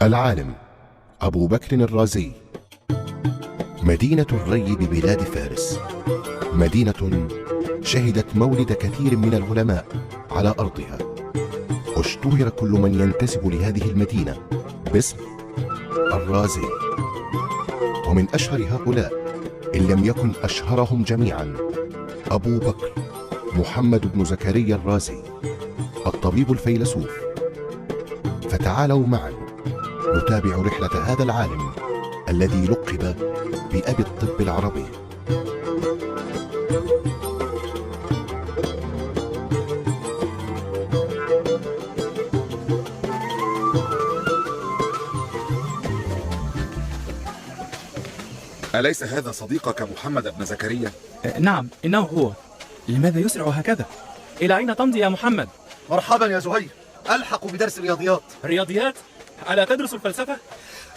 العالم أبو بكر الرازي. مدينة الري ببلاد فارس، مدينة شهدت مولد كثير من العلماء على أرضها. اشتهر كل من ينتسب لهذه المدينة باسم الرازي، ومن أشهر هؤلاء إن لم يكن أشهرهم جميعا أبو بكر محمد بن زكريا الرازي، الطبيب الفيلسوف. فتعالوا معا نتابع رحلة هذا العالم الذي لقب بأبي الطب العربي. أليس هذا صديقك محمد بن زكريا؟ نعم، إنه هو. لماذا يسرع هكذا؟ إلى أين تمضي يا محمد؟ مرحبا يا زهير، ألحق بدرس الرياضيات. الرياضيات؟ ألا تدرس الفلسفة؟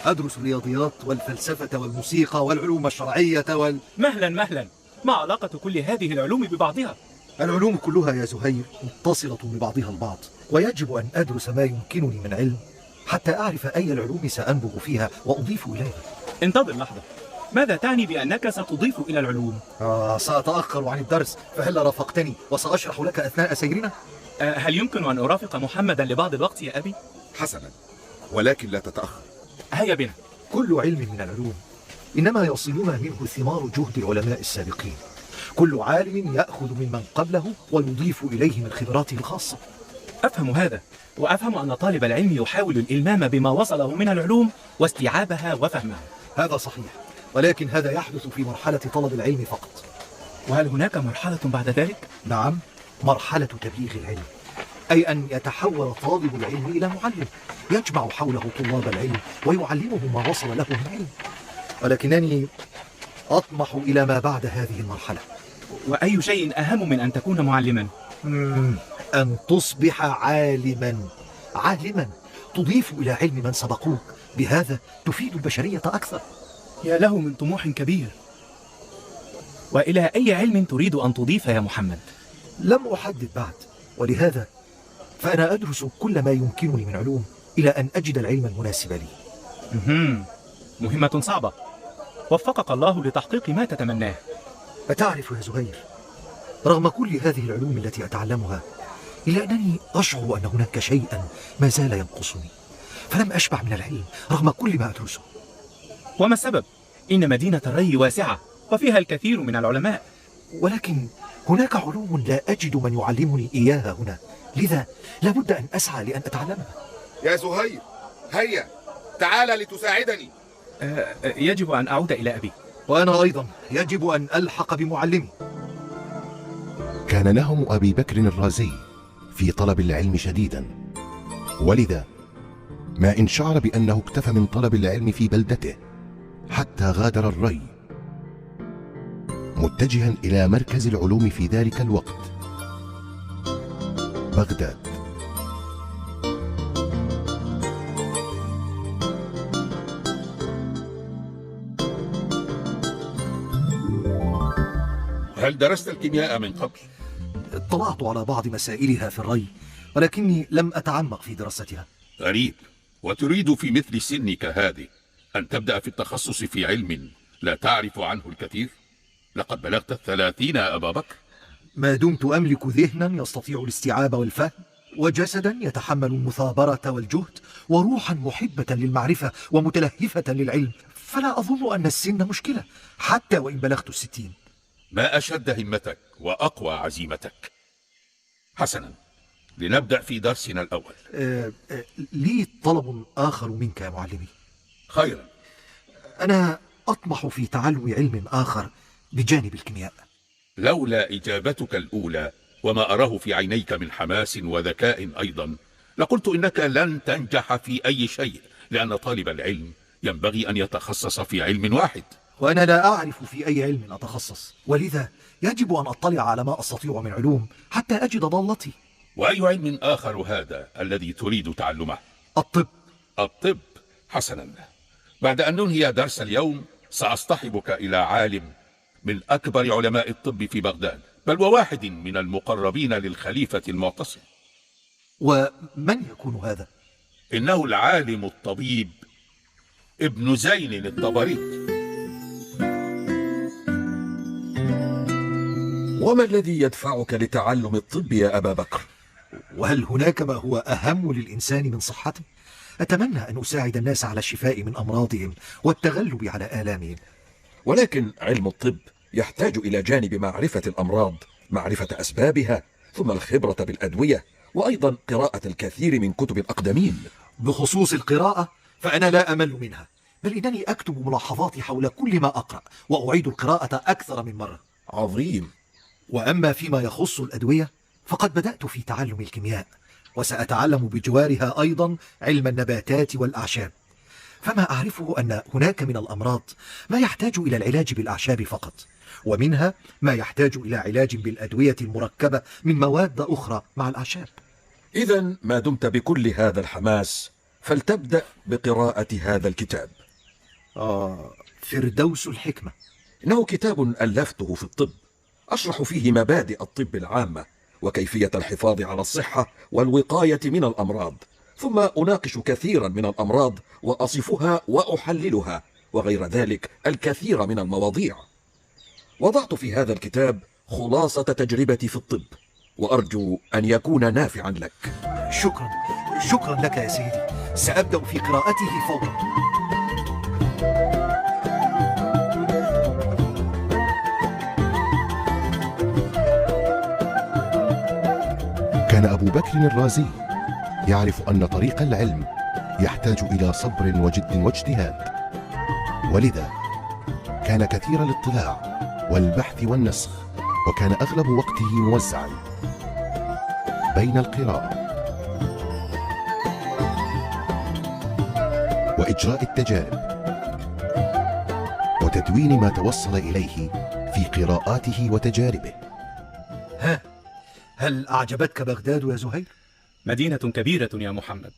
أدرس الرياضيات والفلسفة والموسيقى والعلوم الشرعية مهلا، ما علاقة كل هذه العلوم ببعضها؟ العلوم كلها يا زهير متصلة ببعضها البعض، ويجب أن أدرس ما يمكنني من علم حتى أعرف أي العلوم سأنبغ فيها وأضيف إليها. انتظر لحظة، ماذا تعني بأنك ستضيف إلى العلوم؟ سأتأخر عن الدرس، فهل رافقتني وسأشرح لك أثناء سيرنا؟ هل يمكن أن أرافق محمدا لبعض الوقت يا أبي؟ حسنا، ولكن لا تتأخر. هيا بنا. كل علم من العلوم إنما يصلنا منه ثمار جهد العلماء السابقين. كل عالم يأخذ ممن قبله ويضيف إليه من خبراته الخاصة. أفهم هذا، وأفهم أن طالب العلم يحاول الإلمام بما وصله من العلوم واستيعابها وفهمها. هذا صحيح، ولكن هذا يحدث في مرحلة طلب العلم فقط. وهل هناك مرحلة بعد ذلك؟ نعم، مرحلة تبليغ العلم، أي أن يتحول طالب العلم إلى معلم يجمع حوله طلاب العلم ويعلمهم ما وصل له من علم. ولكنني أطمح إلى ما بعد هذه المرحلة. وأي شيء أهم من أن تكون معلما؟ أن تصبح عالما تضيف إلى علم من سبقوك، بهذا تفيد البشرية أكثر. يا له من طموح كبير. وإلى أي علم تريد أن تضيف يا محمد؟ لم أحدد بعد، ولهذا فأنا أدرس كل ما يمكنني من علوم إلى أن أجد العلم المناسب لي. مهمة صعبة، وفقك الله لتحقيق ما تتمناه. أتعرف يا زهير، رغم كل هذه العلوم التي أتعلمها، إلا أنني أشعر أن هناك شيئا ما زال ينقصني، فلم أشبع من العلم رغم كل ما أدرسه. وما السبب؟ إن مدينة الري واسعة وفيها الكثير من العلماء، ولكن هناك علوم لا أجد من يعلمني إياها هنا، لذا لابد أن أسعى لأن أتعلمها. يا زهير، هيا تعال لتساعدني. يجب أن أعود إلى أبي. وأنا أيضا يجب أن ألحق بمعلمي. كان نهم أبي بكر الرازي في طلب العلم شديدا، ولذا ما إن شعر بأنه اكتفى من طلب العلم في بلدته حتى غادر الري متجها إلى مركز العلوم في ذلك الوقت، بغداد. هل درست الكيمياء من قبل؟ اطلعت على بعض مسائلها في الري، ولكني لم أتعمق في دراستها. غريب، وتريد في مثل سنك هذه أن تبدأ في التخصص في علم لا تعرف عنه الكثير؟ لقد بلغت 30 يا أبا بكر. ما دمت أملك ذهنا يستطيع الاستيعاب والفهم، وجسدا يتحمل المثابرة والجهد، وروحا محبة للمعرفة ومتلهفة للعلم، فلا أظن أن السن مشكلة حتى وإن بلغت 60. ما أشد همتك وأقوى عزيمتك. حسنا، لنبدأ في درسنا الأول. لي طلب آخر منك يا معلمي. خيرا. أنا أطمح في تعلم علم آخر بجانب الكيمياء. لولا إجابتك الأولى وما أراه في عينيك من حماس وذكاء أيضا لقلت إنك لن تنجح في أي شيء، لأن طالب العلم ينبغي أن يتخصص في علم واحد. وأنا لا أعرف في أي علم أتخصص، ولذا يجب أن أطلع على ما أستطيع من علوم حتى أجد ضالتي. وأي علم آخر هذا الذي تريد تعلمه؟ الطب. حسنا، بعد أن ننهي درس اليوم سأصطحبك إلى عالم من أكبر علماء الطب في بغداد، بل وواحد من المقربين للخليفة المعتصم. ومن يكون هذا؟ إنه العالم الطبيب ابن زين الطبري. وما الذي يدفعك لتعلم الطب يا أبا بكر؟ وهل هناك ما هو أهم للإنسان من صحته؟ أتمنى أن أساعد الناس على الشفاء من أمراضهم والتغلب على آلامهم. ولكن علم الطب يحتاج إلى جانب معرفة الأمراض، معرفة أسبابها، ثم الخبرة بالأدوية، وأيضا قراءة الكثير من كتب الأقدمين. بخصوص القراءة فأنا لا أمل منها، بل إنني أكتب ملاحظاتي حول كل ما أقرأ وأعيد القراءة أكثر من مرة. عظيم. وأما فيما يخص الأدوية فقد بدأت في تعلم الكيمياء، وسأتعلم بجوارها أيضا علم النباتات والأعشاب. فما أعرفه أن هناك من الأمراض ما يحتاج إلى العلاج بالأعشاب فقط، ومنها ما يحتاج إلى علاج بالأدوية المركبة من مواد أخرى مع الأعشاب. إذا ما دمت بكل هذا الحماس فلتبدأ بقراءة هذا الكتاب. فردوس الحكمة. إنه كتاب ألفته في الطب، أشرح فيه مبادئ الطب العامة وكيفية الحفاظ على الصحة والوقاية من الأمراض، ثم أناقش كثيرا من الأمراض وأصفها وأحللها، وغير ذلك الكثير من المواضيع. وضعت في هذا الكتاب خلاصة تجربتي في الطب، وأرجو أن يكون نافعا لك. شكرا لك يا سيدي، سأبدأ في قراءته فورا. كان أبو بكر الرازي يعرف أن طريق العلم يحتاج إلى صبر وجد واجتهاد، ولذا كان كثير الاطلاع والبحث والنسخ، وكان أغلب وقته موزعا بين القراءة وإجراء التجارب وتدوين ما توصل إليه في قراءاته وتجاربه. هل أعجبتك بغداد يا زهير؟ مدينة كبيرة يا محمد،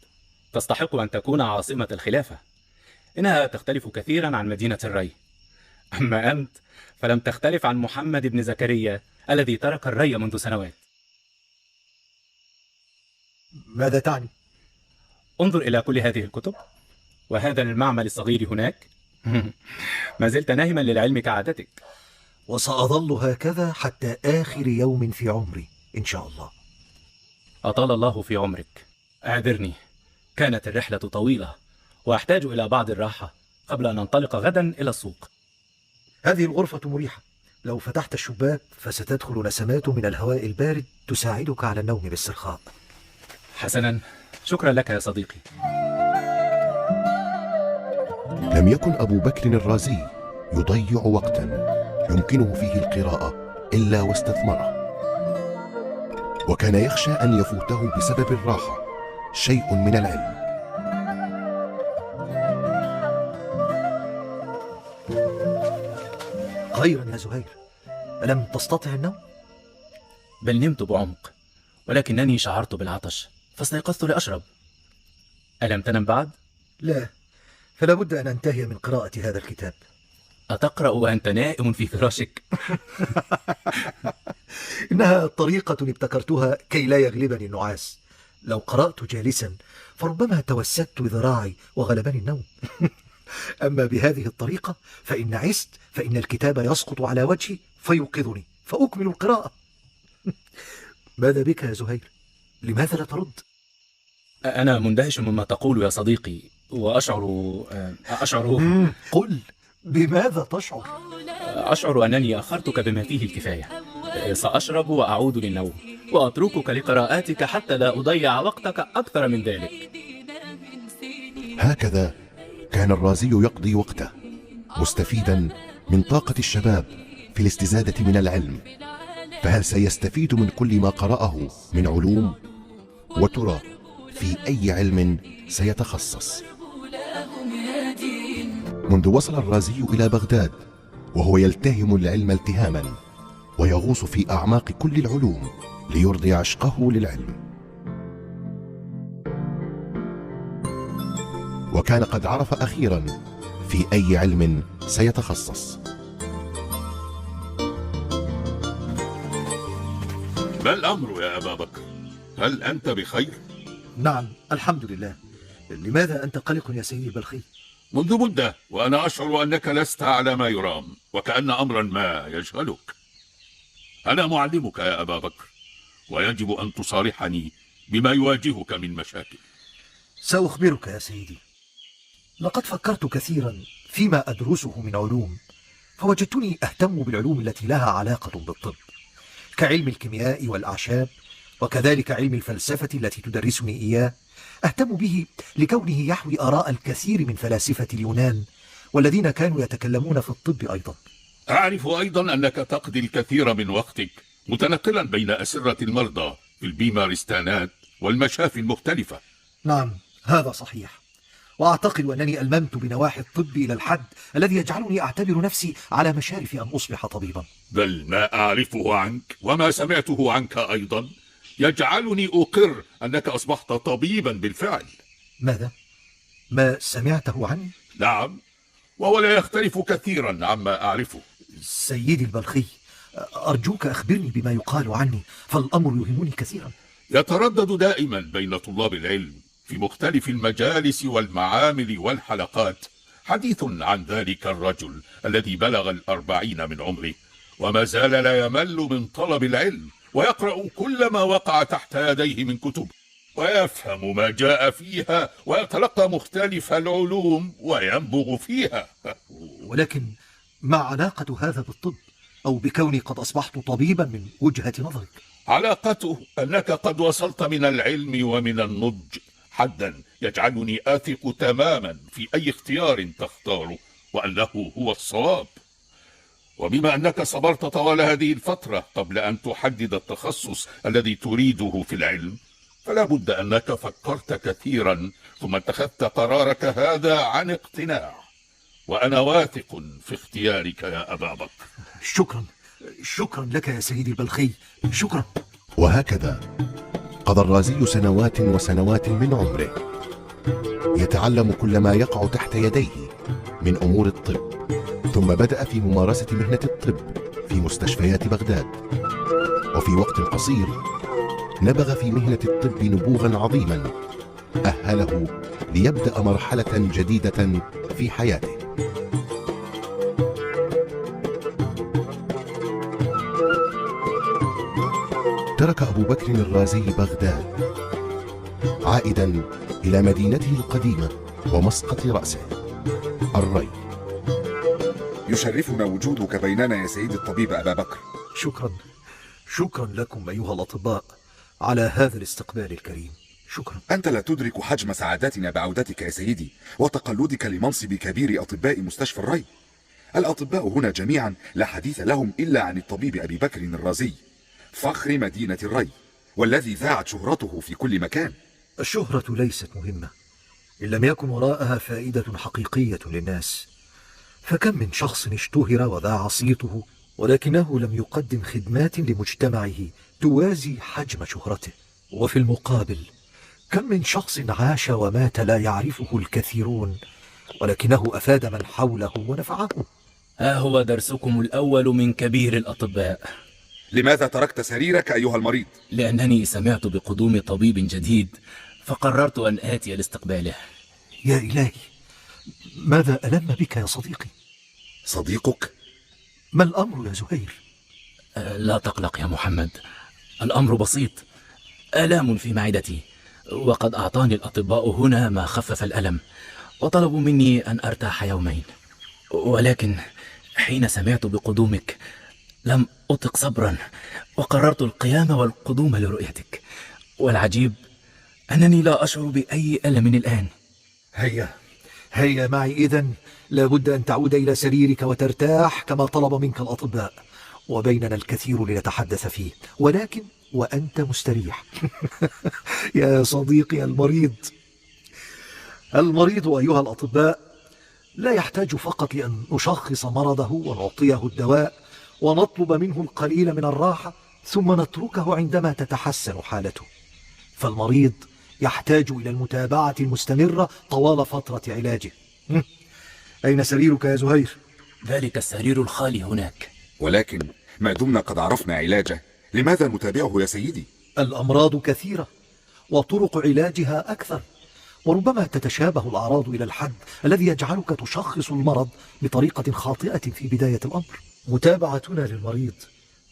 تستحق أن تكون عاصمة الخلافة. إنها تختلف كثيرا عن مدينة الري. أما أنت فلم تختلف عن محمد بن زكريا الذي ترك الري منذ سنوات. ماذا تعني؟ انظر إلى كل هذه الكتب وهذا المعمل الصغير هناك. ما زلت ناهما للعلم كعادتك. وسأظل هكذا حتى آخر يوم في عمري إن شاء الله. أطال الله في عمرك. أعذرني، كانت الرحلة طويلة وأحتاج إلى بعض الراحة قبل أن أنطلق غدا إلى السوق. هذه الغرفة مريحة، لو فتحت الشباك فستدخل نسمات من الهواء البارد تساعدك على النوم باسترخاء. حسنا، شكرا لك يا صديقي. لم يكن أبو بكر الرازي يضيع وقتا يمكنه فيه القراءة إلا واستثمره، وكان يخشى أن يفوته بسبب الراحة شيء من العلم. خيرا يا زهير، ألم تستطع النوم؟ بل نمت بعمق، ولكنني شعرت بالعطش فاستيقظت لأشرب. ألم تنم بعد؟ لا، فلا بد أن أنتهي من قراءة هذا الكتاب. أتقرأ وأنت نائم في فراشك؟ إنها طريقة ابتكرتها كي لا يغلبني النعاس. لو قرأت جالسا فربما توسدت ذراعي وغلبني النوم. أما بهذه الطريقة فإن عست فإن الكتاب يسقط على وجهي فيوقظني فأكمل القراءة. ماذا بك يا زهير؟ لماذا لا ترد؟ أنا مندهش مما تقول يا صديقي، وأشعر قل، بماذا تشعر؟ أشعر أنني أخرتك بما فيه الكفاية. سأشرب وأعود للنوم وأتركك لقراءاتك حتى لا أضيع وقتك أكثر من ذلك. هكذا كان الرازي يقضي وقته، مستفيدا من طاقة الشباب في الاستزادة من العلم. فهل سيستفيد من كل ما قرأه من علوم؟ وترى في أي علم سيتخصص؟ منذ وصل الرازي إلى بغداد وهو يلتهم العلم التهاما، ويغوص في أعماق كل العلوم ليرضي عشقه للعلم. وكان قد عرف أخيرا في أي علم سيتخصص. ما الأمر يا أبا بكر؟ هل أنت بخير؟ نعم الحمد لله، لماذا أنت قلق يا سيدي البلخي؟ منذ مدة وأنا أشعر أنك لست على ما يرام، وكأن أمرا ما يشغلك. أنا معلمك يا أبا بكر، ويجب أن تصارحني بما يواجهك من مشاكل. سأخبرك يا سيدي. لقد فكرت كثيرا فيما أدرسه من علوم، فوجدتني أهتم بالعلوم التي لها علاقة بالطب، كعلم الكيمياء والأعشاب، وكذلك علم الفلسفة التي تدرسني إياه. أهتم به لكونه يحوي آراء الكثير من فلاسفة اليونان، والذين كانوا يتكلمون في الطب أيضا. أعرف أيضا أنك تقضي الكثير من وقتك متنقلا بين أسرة المرضى في البيمارستانات والمشافي المختلفة. نعم، هذا صحيح، وأعتقد أنني ألممت بنواحي الطب إلى الحد الذي يجعلني أعتبر نفسي على مشارف أن أصبح طبيبا. بل ما أعرفه عنك وما سمعته عنك أيضا يجعلني أقر أنك أصبحت طبيبا بالفعل. ماذا؟ ما سمعته عني؟ نعم، وهو لا يختلف كثيرا عما أعرفه. سيدي البلخي، أرجوك أخبرني بما يقال عني، فالأمر يهمني كثيرا. يتردد دائما بين طلاب العلم في مختلف المجالس والمعامل والحلقات حديث عن ذلك الرجل الذي بلغ 40 من عمره وما زال لا يمل من طلب العلم، ويقرأ كل ما وقع تحت يديه من كتب، ويفهم ما جاء فيها، ويتلقى مختلف العلوم وينبغ فيها. ولكن ما علاقة هذا بالطب، أو بكوني قد أصبحت طبيبا من وجهة نظرك؟ علاقته أنك قد وصلت من العلم ومن النضج حدا يجعلني أثق تماما في أي اختيار تختاره وأنه هو الصواب. وبما أنك صبرت طوال هذه الفترة قبل أن تحدد التخصص الذي تريده في العلم، فلا بد أنك فكرت كثيرا ثم اتخذت قرارك هذا عن اقتناع، وأنا واثق في اختيارك يا أبا بكر. شكرا لك يا سيدي البلخي، شكرا. وهكذا قضى الرازي سنوات وسنوات من عمره يتعلم كل ما يقع تحت يديه من أمور الطب، ثم بدأ في ممارسة مهنة الطب في مستشفيات بغداد، وفي وقت قصير نبغ في مهنة الطب نبوغا عظيما أهله ليبدأ مرحلة جديدة في حياته. ترك أبو بكر الرازي بغداد عائدا إلى مدينته القديمة ومسقط رأسه الري. يشرفنا وجودك بيننا يا سيدي الطبيب أبا بكر. شكرا لكم أيها الأطباء على هذا الاستقبال الكريم. شكرا. أنت لا تدرك حجم سعادتنا بعودتك يا سيدي وتقلدك لمنصب كبير أطباء مستشفى الري. الأطباء هنا جميعا لا حديث لهم إلا عن الطبيب أبي بكر الرازي، فخر مدينة الري، والذي ذاعت شهرته في كل مكان. الشهرة ليست مهمة إن لم يكن وراءها فائدة حقيقية للناس، فكم من شخص اشتهر وذاع صيته ولكنه لم يقدم خدمات لمجتمعه توازي حجم شهرته، وفي المقابل كم من شخص عاش ومات لا يعرفه الكثيرون ولكنه أفاد من حوله ونفعه. ها هو درسكم الأول من كبير الأطباء. لماذا تركت سريرك أيها المريض؟ لأنني سمعت بقدوم طبيب جديد فقررت أن آتي لاستقباله. يا إلهي، ماذا ألم بك يا صديقي؟ صديقك؟ ما الأمر يا زهير؟ لا تقلق يا محمد، الأمر بسيط، آلام في معدتي، وقد أعطاني الأطباء هنا ما خفف الألم وطلبوا مني أن أرتاح يومين، ولكن حين سمعت بقدومك لم أطق صبرا وقررت القيام والقدوم لرؤيتك، والعجيب أنني لا أشعر بأي ألم الآن. هيا معي إذن، لابد أن تعود إلى سريرك وترتاح كما طلب منك الأطباء، وبيننا الكثير لنتحدث فيه، ولكن وأنت مستريح. يا صديقي المريض أيها الأطباء لا يحتاج فقط لأن نشخص مرضه ونعطيه الدواء ونطلب منه القليل من الراحة ثم نتركه عندما تتحسن حالته، فالمريض يحتاج إلى المتابعة المستمرة طوال فترة علاجه. أين سريرك يا زهير؟ ذلك السرير الخالي هناك. ولكن ما دمنا قد عرفنا علاجه، لماذا نتابعه يا سيدي؟ الأمراض كثيرة وطرق علاجها أكثر، وربما تتشابه الأعراض إلى الحد الذي يجعلك تشخص المرض بطريقة خاطئة في بداية الأمر. متابعتنا للمريض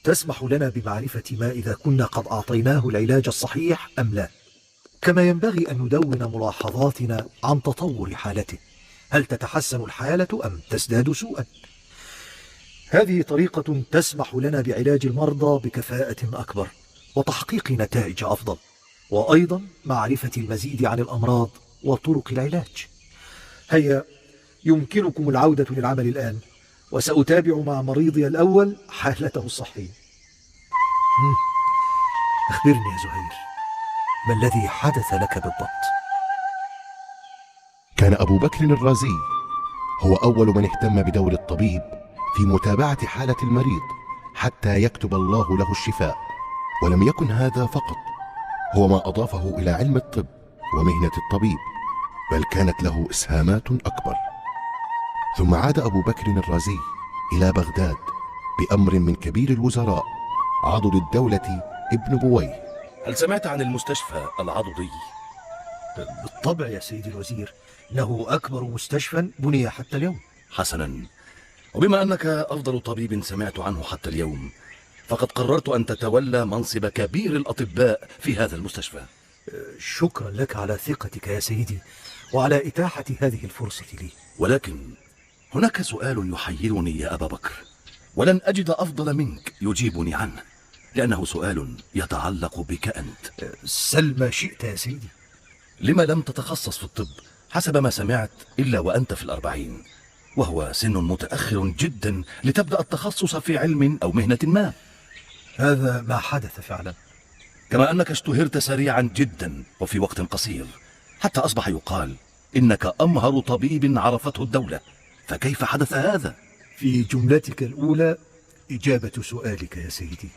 تسمح لنا بمعرفة ما إذا كنا قد أعطيناه العلاج الصحيح أم لا، كما ينبغي أن ندون ملاحظاتنا عن تطور حالته، هل تتحسن الحالة أم تزداد سوءا. هذه طريقة تسمح لنا بعلاج المرضى بكفاءة أكبر وتحقيق نتائج أفضل، وأيضا معرفة المزيد عن الأمراض وطرق العلاج. هيا، يمكنكم العودة للعمل الآن، وسأتابع مع مريضي الأول حالته الصحية. أخبرني يا زهير، ما الذي حدث لك بالضبط؟ كان أبو بكر الرازي هو أول من اهتم بدور الطبيب في متابعة حالة المريض حتى يكتب الله له الشفاء. ولم يكن هذا فقط هو ما أضافه إلى علم الطب ومهنة الطبيب، بل كانت له إسهامات أكبر. ثم عاد أبو بكر الرازي إلى بغداد بأمر من كبير الوزراء عضد الدولة ابن بويه. هل سمعت عن المستشفى العضدي؟ بالطبع يا سيدي الوزير، إنه أكبر مستشفى بني حتى اليوم. حسنا، وبما أنك أفضل طبيب سمعت عنه حتى اليوم، فقد قررت أن تتولى منصب كبير الأطباء في هذا المستشفى. شكرا لك على ثقتك يا سيدي وعلى إتاحة هذه الفرصة لي. ولكن هناك سؤال يحيرني يا أبا بكر، ولن أجد أفضل منك يجيبني عنه، لأنه سؤال يتعلق بك أنت. سل ما شئت يا سيدي. لما لم تتخصص في الطب حسب ما سمعت إلا وأنت في 40، وهو سن متأخر جدا لتبدأ التخصص في علم أو مهنة ما؟ هذا ما حدث فعلا. كما أنك اشتهرت سريعا جدا وفي وقت قصير، حتى أصبح يقال إنك أمهر طبيب عرفته الدولة، فكيف حدث هذا؟ في جملتك الأولى إجابة سؤالك يا سيدي.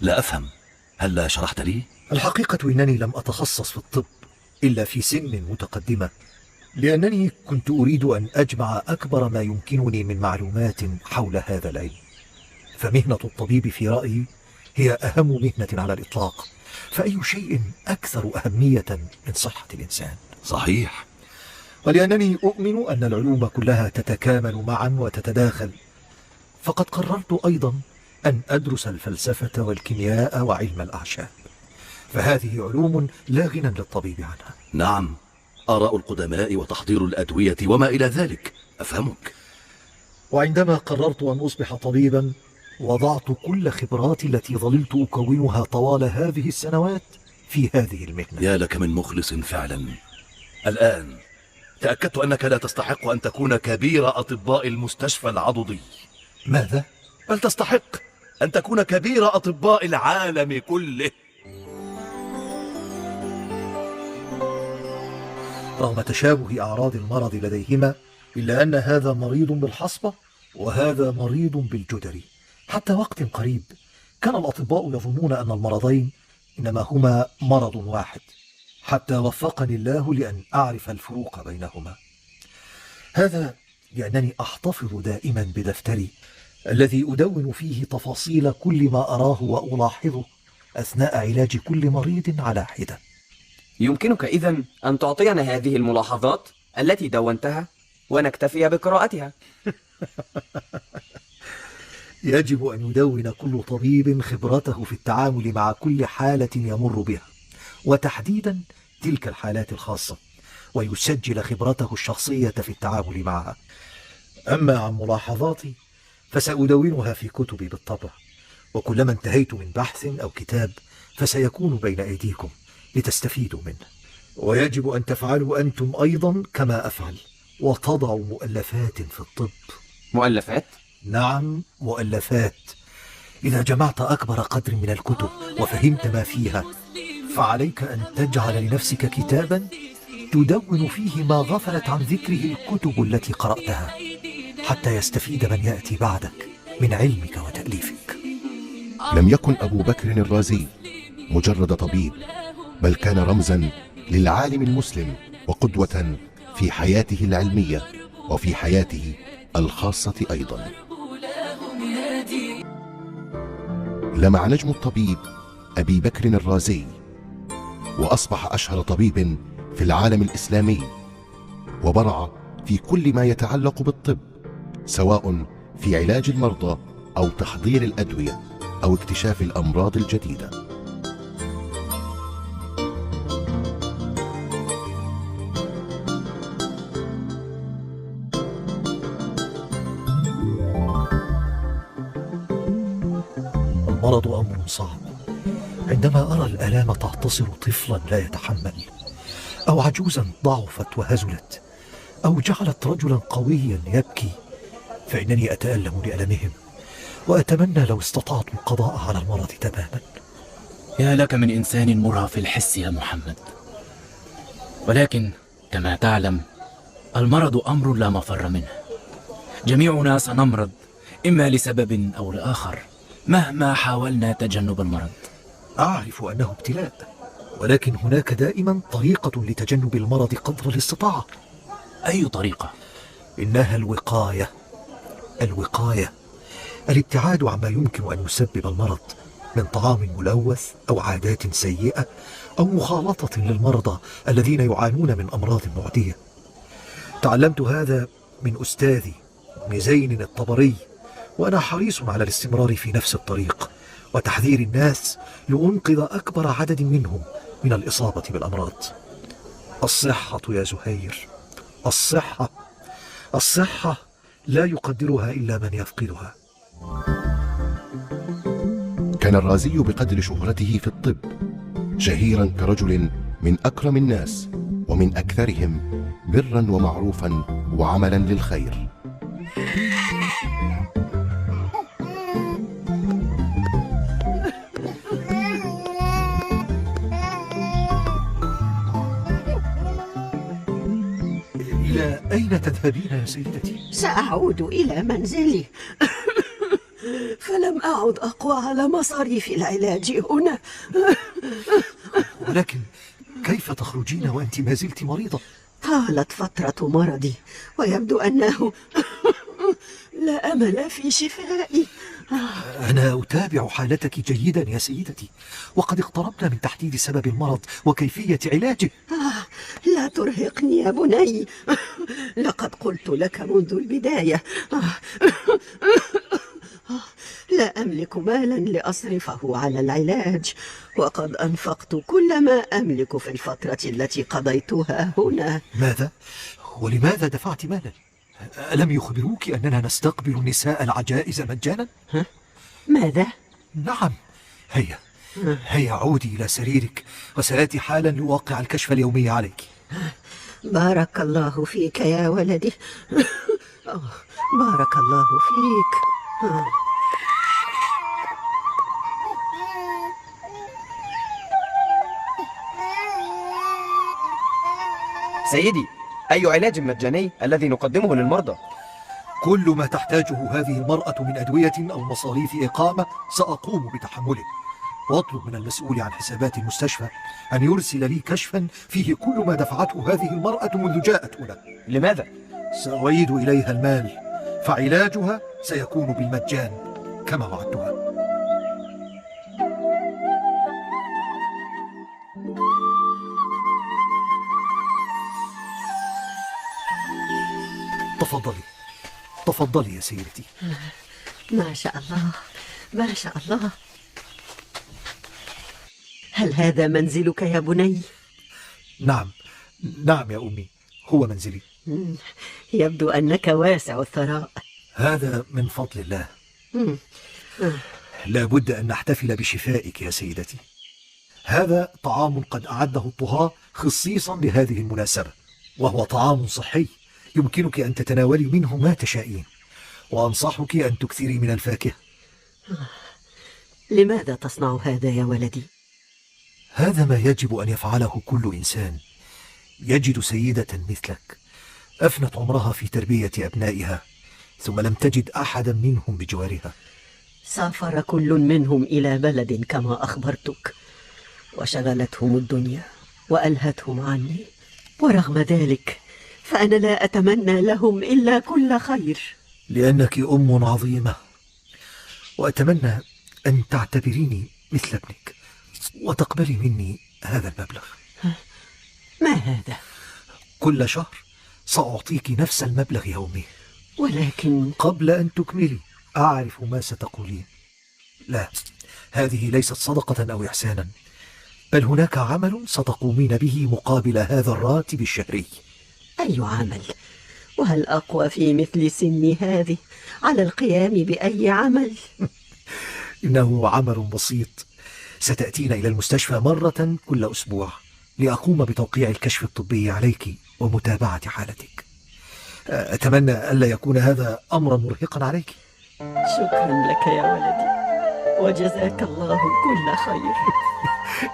لا أفهم، هل لا شرحت لي؟ الحقيقة إنني لم أتخصص في الطب إلا في سن متقدمة، لأنني كنت أريد أن أجمع أكبر ما يمكنني من معلومات حول هذا العلم. فمهنة الطبيب في رأيي هي أهم مهنة على الإطلاق، فأي شيء أكثر أهمية من صحة الإنسان. صحيح. ولأنني أؤمن أن العلوم كلها تتكامل معا وتتداخل، فقد قررت أيضا أن أدرس الفلسفة والكيمياء وعلم الأعشاب، فهذه علوم لا غنى للطبيب عنها. نعم، آراء القدماء وتحضير الأدوية وما إلى ذلك، أفهمك. وعندما قررت أن أصبح طبيبا وضعت كل خبراتي التي ظللت أكونها طوال هذه السنوات في هذه المهنة. يا لك من مخلص فعلا. الآن تأكدت أنك لا تستحق أن تكون كبير أطباء المستشفى العضدي. ماذا؟ بل تستحق أن تكون كبير أطباء العالم كله. رغم تشابه أعراض المرض لديهما، إلا أن هذا مريض بالحصبة وهذا مريض بالجدري. حتى وقت قريب كان الأطباء يظنون أن المرضين إنما هما مرض واحد، حتى وفقني الله لأن أعرف الفروق بينهما. هذا لأنني أحتفظ دائما بدفتري الذي أدون فيه تفاصيل كل ما أراه وألاحظه أثناء علاج كل مريض على حدة. يمكنك إذن أن تعطينا هذه الملاحظات التي دونتها ونكتفي بقراءتها. يجب أن يدون كل طبيب خبرته في التعامل مع كل حالة يمر بها، وتحديدا تلك الحالات الخاصة، ويسجل خبرته الشخصية في التعامل معها. أما عن ملاحظاتي فسأدونها في كتبي بالطبع، وكلما انتهيت من بحث أو كتاب فسيكون بين أيديكم لتستفيدوا منه. ويجب أن تفعلوا أنتم أيضا كما أفعل، وتضعوا مؤلفات في الطب. مؤلفات؟ نعم، مؤلفات. إذا جمعت أكبر قدر من الكتب وفهمت ما فيها، فعليك أن تجعل لنفسك كتابا تدون فيه ما غفلت عن ذكره الكتب التي قرأتها، حتى يستفيد من يأتي بعدك من علمك وتأليفك. لم يكن أبو بكر الرازي مجرد طبيب، بل كان رمزا للعالم المسلم وقدوة في حياته العلمية وفي حياته الخاصة أيضا. لمع نجم الطبيب أبي بكر الرازي، وأصبح أشهر طبيب في العالم الإسلامي، وبرع في كل ما يتعلق بالطب، سواء في علاج المرضى أو تحضير الأدوية أو اكتشاف الأمراض الجديدة. المرض أمر صعب. عندما أرى الآلام تعتصر طفلا لا يتحمل، أو عجوزا ضعفت وهزلت، أو جعلت رجلا قويا يبكي، فإنني أتألم لألمهم، وأتمنى لو استطعت القضاء على المرض تماما. يا لك من إنسان مرهف الحس يا محمد، ولكن كما تعلم المرض أمر لا مفر منه. جميعنا سنمرض إما لسبب أو لآخر مهما حاولنا تجنب المرض. أعرف أنه ابتلاء، ولكن هناك دائما طريقة لتجنب المرض قدر الاستطاعة. أي طريقة؟ إنها الوقاية. الوقاية، الابتعاد عما يمكن أن يسبب المرض من طعام ملوث أو عادات سيئة أو مخالطة للمرضى الذين يعانون من أمراض معدية. تعلمت هذا من أستاذي ابن زين الطبري، وأنا حريص على الاستمرار في نفس الطريق وتحذير الناس لأنقذ أكبر عدد منهم من الإصابة بالأمراض. الصحة يا زهير، الصحة. الصحة لا يقدرها إلا من يفقدها. كان الرازي بقدر شهرته في الطب شهيرا كرجل من أكرم الناس ومن أكثرهم برا ومعروفا وعملا للخير. إلى أين تذهبين يا سيدتي؟ سأعود إلى منزلي. فلم أعد أقوى على مصاريف العلاج هنا. ولكن كيف تخرجين وأنت ما زلت مريضة؟ طالت فترة مرضي ويبدو أنه لا أمل في شفائي. أنا أتابع حالتك جيدا يا سيدتي، وقد اقتربنا من تحديد سبب المرض وكيفية علاجه. لا ترهقني يا بني، لقد قلت لك منذ البداية لا أملك مالا لأصرفه على العلاج، وقد أنفقت كل ما أملك في الفترة التي قضيتها هنا. ماذا؟ ولماذا دفعت مالا؟ ألم يخبروك أننا نستقبل النساء العجائز مجانا؟ ماذا؟ نعم. هيا عودي إلى سريرك، وسآتي حالا لأوقع الكشف اليومي عليك. بارك الله فيك يا ولدي. بارك الله فيك. سيدي، أي علاج مجاني الذي نقدمه للمرضى؟ كل ما تحتاجه هذه المرأة من أدوية أو مصاريف إقامة سأقوم بتحمله، وأطلب من المسؤول عن حسابات المستشفى أن يرسل لي كشفا فيه كل ما دفعته هذه المرأة منذ جاءت هنا. لماذا؟ سأعيد إليها المال، فعلاجها سيكون بالمجان كما وعدتها. تفضلي يا سيدتي. ما شاء الله، ما شاء الله. هل هذا منزلك يا بني؟ نعم يا أمي، هو منزلي. يبدو أنك واسع الثراء. هذا من فضل الله. لا بد أن نحتفل بشفائك يا سيدتي. هذا طعام قد أعده الطهاة خصيصا لهذه المناسبة، وهو طعام صحي يمكنك أن تتناولي منه ما تشائين، وأنصحك أن تكثري من الفاكهة. لماذا تصنع هذا يا ولدي؟ هذا ما يجب أن يفعله كل إنسان يجد سيدة مثلك أفنت عمرها في تربية أبنائها ثم لم تجد أحدا منهم بجوارها. سافر كل منهم إلى بلد كما أخبرتك، وشغلتهم الدنيا وألهتهم عني، ورغم ذلك فأنا لا أتمنى لهم إلا كل خير. لأنك أم عظيمة، وأتمنى أن تعتبريني مثل ابنك وتقبلي مني هذا المبلغ. ما هذا؟ كل شهر سأعطيك نفس المبلغ يومي. ولكن قبل أن تكملي أعرف ما ستقولين. لا، هذه ليست صدقة أو إحسانا، بل هناك عمل ستقومين به مقابل هذا الراتب الشهري. أي عمل؟ وهل أقوى في مثل سني هذه على القيام بأي عمل؟ إنه عمل بسيط. ستأتين إلى المستشفى مرة كل أسبوع لأقوم بتوقيع الكشف الطبي عليك ومتابعة حالتك. أتمنى ألا يكون هذا أمرا مرهقا عليك. شكرا لك يا ولدي، وجزاك الله كل خير.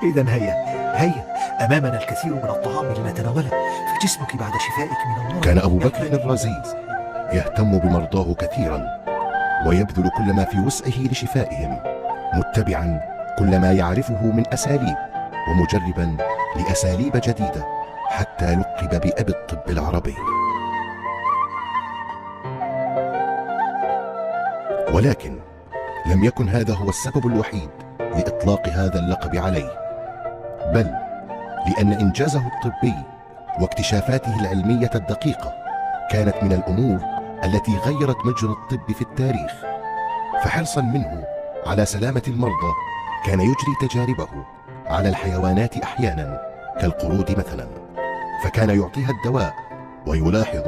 إذن هيا أمامنا الكثير من الطعام لنتناوله، فجسمك بعد شفائك من الله. كان أبو بكر الرازي يهتم بمرضاه كثيرا، ويبذل كل ما في وسعه لشفائهم، متبعا كل ما يعرفه من أساليب، ومجربا لأساليب جديدة، حتى لقب بأبي الطب العربي. ولكن لم يكن هذا هو السبب الوحيد لإطلاق هذا اللقب عليه، بل لأن إنجازه الطبي واكتشافاته العلمية الدقيقة كانت من الأمور التي غيرت مجرى الطب في التاريخ. فحرصا منه على سلامة المرضى كان يجري تجاربه على الحيوانات أحيانا كالقرود مثلا، فكان يعطيها الدواء ويلاحظ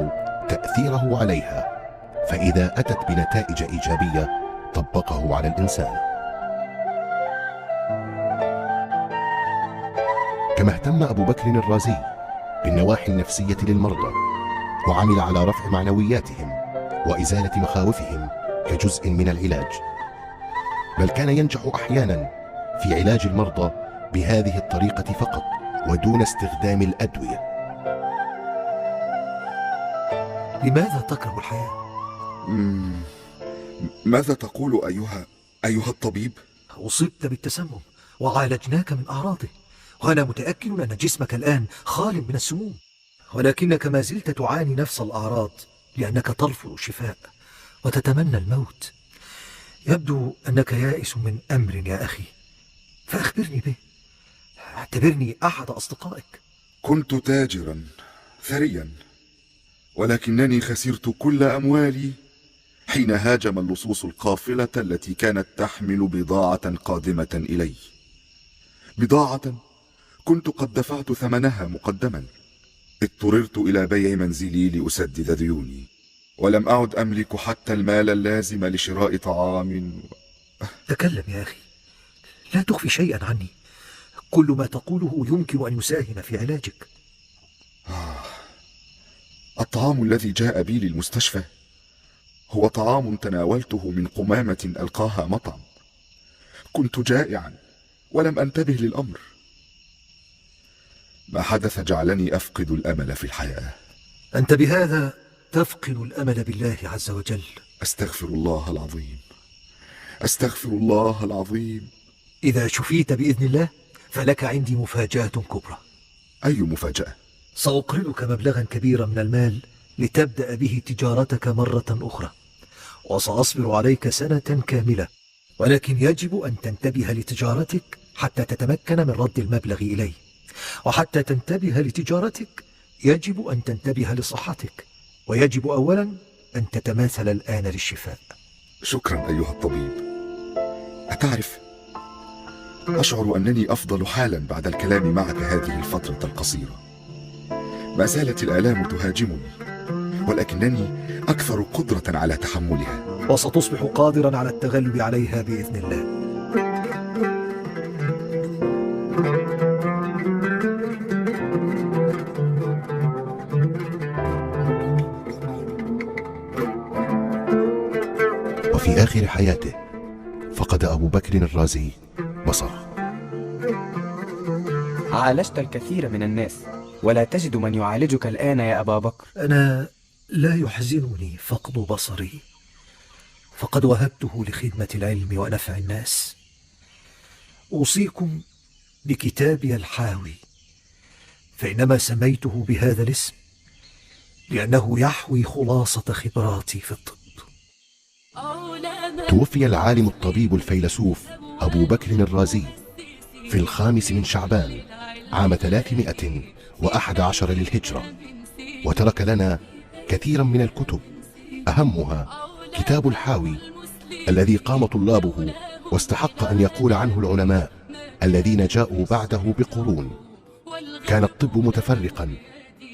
تأثيره عليها، فإذا أتت بنتائج إيجابية طبقه على الإنسان. كما اهتم أبو بكر الرازي بالنواحي النفسية للمرضى، وعمل على رفع معنوياتهم وإزالة مخاوفهم كجزء من العلاج، بل كان ينجح أحيانا في علاج المرضى بهذه الطريقة فقط ودون استخدام الأدوية. لماذا تكره الحياة؟ ماذا تقول أيها الطبيب؟ أصبت بالتسمم وعالجناك من أعراضه، وأنا متأكد أن جسمك الآن خال من السموم، ولكنك ما زلت تعاني نفس الأعراض لأنك ترفض الشفاء وتتمنى الموت. يبدو أنك يائس من أمر يا أخي، فأخبرني به، اعتبرني أحد أصدقائك. كنت تاجرا ثريا، ولكنني خسرت كل أموالي حين هاجم اللصوص القافلة التي كانت تحمل بضاعة قادمة إلي، بضاعة كنت قد دفعت ثمنها مقدما. اضطررت إلى بيع منزلي لأسدد ديوني، ولم أعد أملك حتى المال اللازم لشراء طعام. تكلم يا أخي، لا تخفي شيئا عني، كل ما تقوله يمكن أن يساهم في علاجك. الطعام الذي جاء بي للمستشفى هو طعام تناولته من قمامة ألقاها مطعم. كنت جائعا ولم أنتبه للأمر. ما حدث جعلني أفقد الأمل في الحياة. أنت بهذا تفقد الأمل بالله عز وجل. أستغفر الله العظيم، أستغفر الله العظيم. إذا شفيت بإذن الله فلك عندي مفاجأة كبرى. أي مفاجأة؟ سأقرضك مبلغا كبيرا من المال لتبدأ به تجارتك مرة أخرى، وسأصبر عليك سنة كاملة، ولكن يجب أن تنتبه لتجارتك حتى تتمكن من رد المبلغ إلي، وحتى تنتبه لتجارتك يجب أن تنتبه لصحتك، ويجب أولا أن تتماثل الآن للشفاء. شكرا أيها الطبيب. أتعرف، أشعر أنني أفضل حالا بعد الكلام معك هذه الفترة القصيرة. ما زالت الآلام تهاجمني، ولكنني أكثر قدرة على تحملها، وستصبح قادرا على التغلب عليها بإذن الله. وفي آخر حياته فقد أبو بكر الرازي بصره. عالجت الكثير من الناس، ولا تجد من يعالجك الآن يا أبا بكر. أنا لا يحزنني فقد بصري، فقد وهبته لخدمة العلم ونفع الناس. أوصيكم بكتابي الحاوي، فإنما سميته بهذا الاسم لأنه يحوي خلاصة خبراتي في الطب. توفي العالم الطبيب الفيلسوف أبو بكر الرازي في 5 من شعبان عام 311 للهجرة، وترك لنا كثيرا من الكتب، أهمها كتاب الحاوي الذي قام طلابه واستحق أن يقول عنه العلماء الذين جاءوا بعده بقرون. كان الطب متفرقا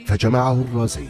فجمعه الرازي